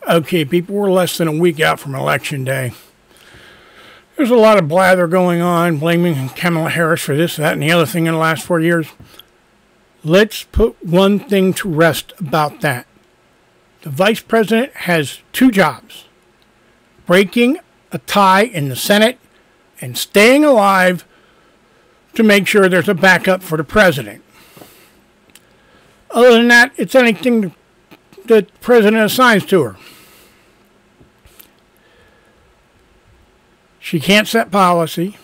Okay, people, we're less than a week out from Election Day. There's a lot of blather going on, blaming Kamala Harris for this, that, and the other thing in the last 4 years. Let's put one thing to rest about that. The vice president has two jobs: breaking a tie in the Senate and staying alive to make sure there's a backup for the president. Other than that, it's anything the president assigns to her. She can't set policy.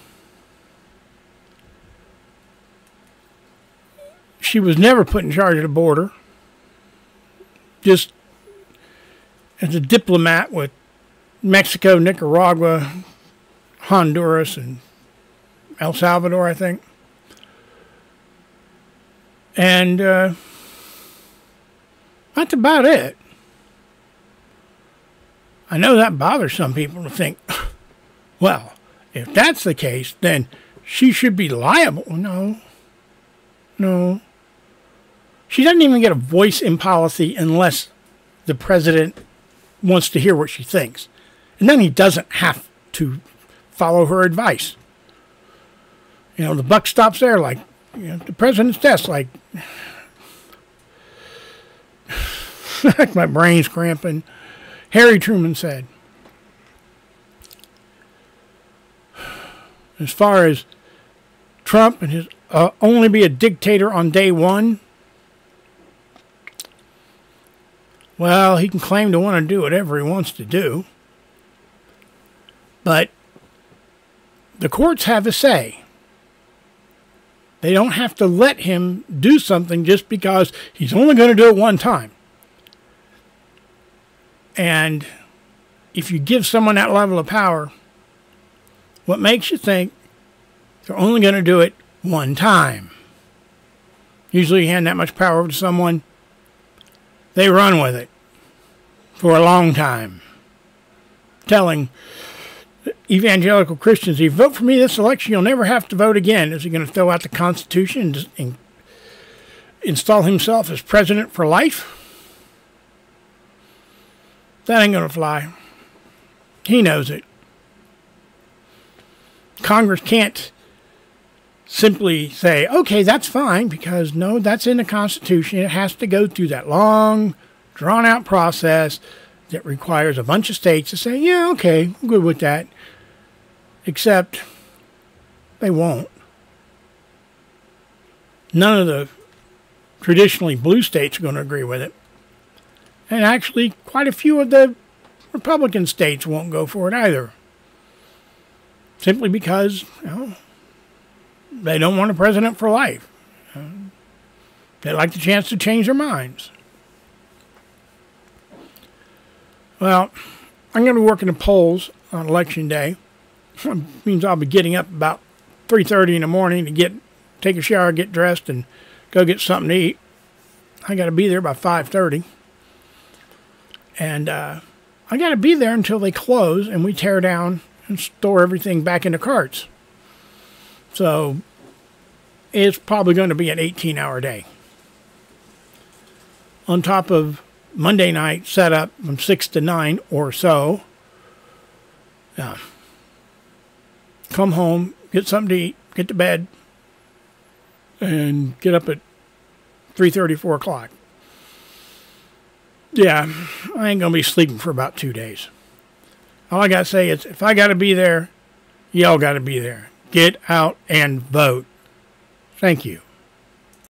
She was never put in charge of the border. Just as a diplomat with Mexico, Nicaragua, Honduras, and El Salvador, I think. And that's about it. I know that bothers some people to think, well, if that's the case, then she should be liable. No. She doesn't even get a voice in policy unless the president wants to hear what she thinks. And then he doesn't have to follow her advice. The buck stops there, like, the president's desk, like, my brain's cramping. Harry Truman said, as far as Trump and his only be a dictator on day one, well, he can claim to want to do whatever he wants to do. But the courts have a say. They don't have to let him do something just because he's only going to do it one time. And if you give someone that level of power, what makes you think they're only going to do it one time? Usually you hand that much power over to someone, they run with it for a long time, telling evangelical Christians, if you vote for me this election, you'll never have to vote again. Is he going to throw out the Constitution and install himself as president for life? That ain't going to fly. He knows it. Congress can't simply say, okay, that's fine, because no, that's in the Constitution. It has to go through that long, drawn-out process that requires a bunch of states to say, yeah, okay, I'm good with that. Except they won't. None of the traditionally blue states are going to agree with it. And actually, quite a few of the Republican states won't go for it either. Simply because, they don't want a president for life. They like the chance to change their minds. Well, I'm going to be working the polls on Election Day. That means I'll be getting up about 3:30 in the morning to take a shower, get dressed, and go get something to eat. I got to be there by 5:30. And I got to be there until they close and we tear down and store everything back into carts. So it's probably going to be an 18-hour day. On top of Monday night setup from 6 to 9 or so. Come home, get something to eat, get to bed, and get up at 3:30, 4 o'clock. Yeah, I ain't going to be sleeping for about 2 days. All I got to say is, if I got to be there, y'all got to be there. Get out and vote. Thank you.